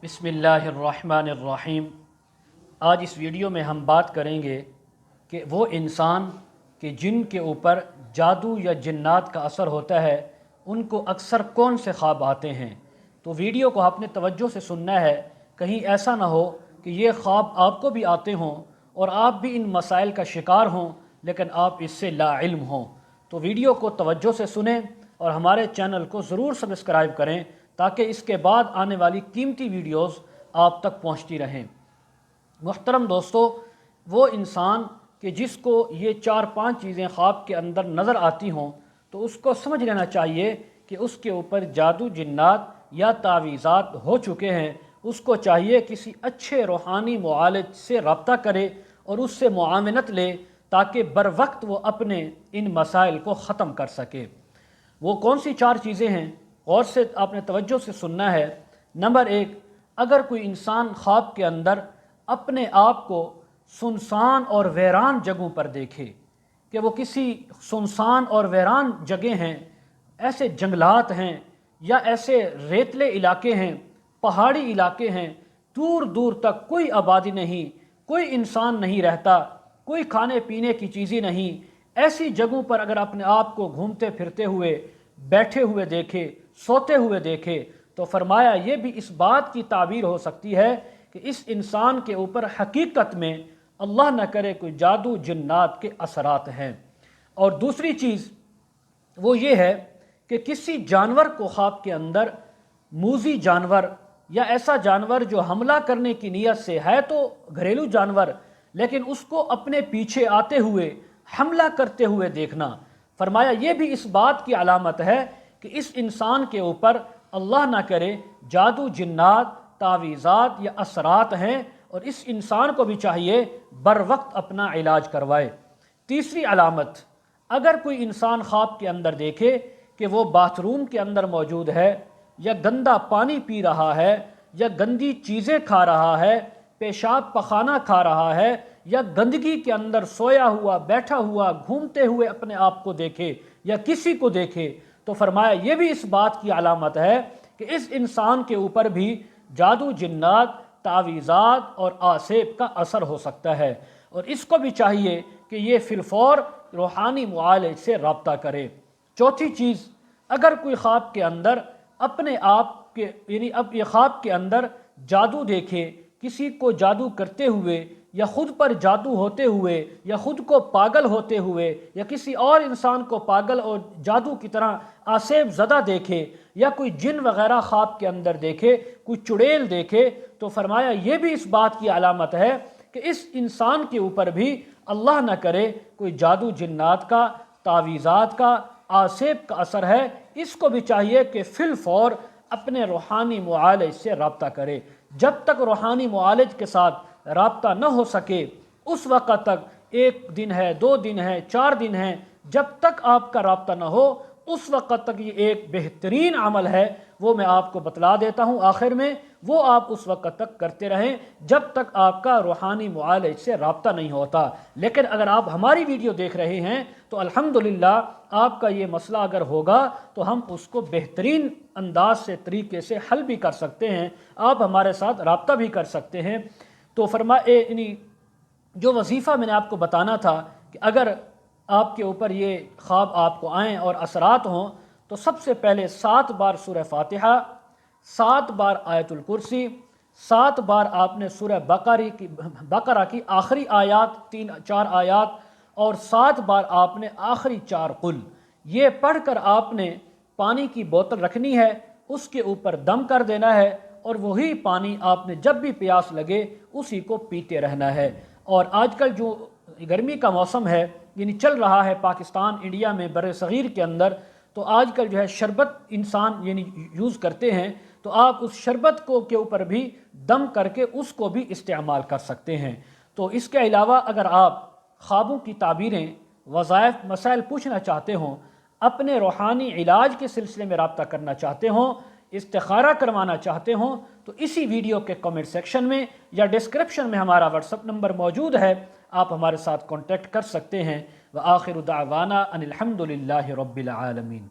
بسم اللہ الرحمن الرحیم۔ آج اس ویڈیو میں ہم بات کریں گے کہ وہ انسان کہ جن کے اوپر جادو یا جنات کا اثر ہوتا ہے ان کو اکثر کون سے خواب آتے ہیں۔ تو ویڈیو کو آپ نے توجہ سے سننا ہے، کہیں ایسا نہ ہو کہ یہ خواب آپ کو بھی آتے ہوں اور آپ بھی ان مسائل کا شکار ہوں لیکن آپ اس سے لا علم ہوں۔ تو ویڈیو کو توجہ سے سنیں اور ہمارے چینل کو ضرور سبسکرائب کریں تاکہ اس کے بعد آنے والی قیمتی ویڈیوز آپ تک پہنچتی رہیں۔ محترم دوستو، وہ انسان کہ جس کو یہ 4-5 چیزیں خواب کے اندر نظر آتی ہوں تو اس کو سمجھ لینا چاہیے کہ اس کے اوپر جادو جنات یا تعویذات ہو چکے ہیں۔ اس کو چاہیے کسی اچھے روحانی معالج سے رابطہ کرے اور اس سے معاونت لے تاکہ بر وقت وہ اپنے ان مسائل کو ختم کر سکے۔ وہ کون سی 4 چیزیں ہیں؟ غور سے آپ نے توجہ سے سننا ہے۔ نمبر 1، اگر کوئی انسان خواب کے اندر اپنے آپ کو سنسان اور ویران جگہوں پر دیکھے کہ وہ کسی سنسان اور ویران جگہ ہیں، ایسے جنگلات ہیں یا ایسے ریتلے علاقے ہیں، پہاڑی علاقے ہیں، دور دور تک کوئی آبادی نہیں، کوئی انسان نہیں رہتا، کوئی کھانے پینے کی چیزیں نہیں، ایسی جگہوں پر اگر اپنے آپ کو گھومتے پھرتے ہوئے، بیٹھے ہوئے دیکھے، سوتے ہوئے دیکھے تو فرمایا یہ بھی اس بات کی تعبیر ہو سکتی ہے کہ اس انسان کے اوپر حقیقت میں اللہ نہ کرے کوئی جادو جنات کے اثرات ہیں۔ اور دوسری چیز وہ یہ ہے کہ کسی جانور کو خواب کے اندر، موذی جانور یا ایسا جانور جو حملہ کرنے کی نیت سے ہے تو گھریلو جانور لیکن اس کو اپنے پیچھے آتے ہوئے حملہ کرتے ہوئے دیکھنا، فرمایا یہ بھی اس بات کی علامت ہے کہ اس انسان کے اوپر اللہ نہ کرے جادو جنات، تعویذات یا اثرات ہیں اور اس انسان کو بھی چاہیے بر وقت اپنا علاج کروائے۔ تیسری علامت، اگر کوئی انسان خواب کے اندر دیکھے کہ وہ باتھ روم کے اندر موجود ہے یا گندا پانی پی رہا ہے یا گندی چیزیں کھا رہا ہے، پیشاب پخانہ کھا رہا ہے یا گندگی کے اندر سویا ہوا، بیٹھا ہوا، گھومتے ہوئے اپنے آپ کو دیکھے یا کسی کو دیکھے تو فرمایا یہ بھی اس بات کی علامت ہے کہ اس انسان کے اوپر بھی جادو جنات، تعویذات اور آسیب کا اثر ہو سکتا ہے اور اس کو بھی چاہیے کہ یہ فی الفور روحانی معالج سے رابطہ کرے۔ چوتھی چیز، اگر کوئی خواب کے اندر اپنے آپ کے اب یہ خواب کے اندر جادو دیکھے، کسی کو جادو کرتے ہوئے یا خود پر جادو ہوتے ہوئے یا خود کو پاگل ہوتے ہوئے یا کسی اور انسان کو پاگل اور جادو کی طرح آسیب زدہ دیکھے یا کوئی جن وغیرہ خواب کے اندر دیکھے، کوئی چڑیل دیکھے تو فرمایا یہ بھی اس بات کی علامت ہے کہ اس انسان کے اوپر بھی اللہ نہ کرے کوئی جادو جنات کا، تعویذات کا، آسیب کا اثر ہے۔ اس کو بھی چاہیے کہ فی الفور اپنے روحانی معالج سے رابطہ کرے۔ جب تک روحانی معالج کے ساتھ رابطہ نہ ہو سکے اس وقت تک 1 دن ہے، 2 دن ہے، 4 دن ہے، جب تک آپ کا رابطہ نہ ہو اس وقت تک یہ ایک بہترین عمل ہے، وہ میں آپ کو بتلا دیتا ہوں آخر میں، وہ آپ اس وقت تک کرتے رہیں جب تک آپ کا روحانی معالج سے رابطہ نہیں ہوتا۔ لیکن اگر آپ ہماری ویڈیو دیکھ رہے ہیں تو الحمدللہ آپ کا یہ مسئلہ اگر ہوگا تو ہم اس کو بہترین انداز سے، طریقے سے حل بھی کر سکتے ہیں، آپ ہمارے ساتھ رابطہ بھی کر سکتے ہیں۔ تو جو وظیفہ میں نے آپ کو بتانا تھا کہ اگر آپ کے اوپر یہ خواب آپ کو آئیں اور اثرات ہوں تو سب سے پہلے 7 بار سورہ فاتحہ، 7 بار آیت الکرسی، 7 بار آپ نے سورہ بقرہ کی آخری آیات 3-4 آیات اور 7 بار آپ نے آخری 4 قل، یہ پڑھ کر آپ نے پانی کی بوتل رکھنی ہے، اس کے اوپر دم کر دینا ہے اور وہی پانی آپ نے جب بھی پیاس لگے اسی کو پیتے رہنا ہے۔ اور آج کل جو گرمی کا موسم ہے چل رہا ہے پاکستان، انڈیا میں، بر صغیر کے اندر، تو آج کل جو ہے شربت انسان یوز کرتے ہیں تو آپ اس شربت کے اوپر بھی دم کر کے اس کو بھی استعمال کر سکتے ہیں۔ تو اس کے علاوہ اگر آپ خوابوں کی تعبیریں، وظائف، مسائل پوچھنا چاہتے ہوں، اپنے روحانی علاج کے سلسلے میں رابطہ کرنا چاہتے ہوں، استخارہ کروانا چاہتے ہوں تو اسی ویڈیو کے کمنٹ سیکشن میں یا ڈسکرپشن میں ہمارا واٹس ایپ نمبر موجود ہے، آپ ہمارے ساتھ کانٹیکٹ کر سکتے ہیں۔ وآخر دعوانا ان الحمد للہ رب العالمین۔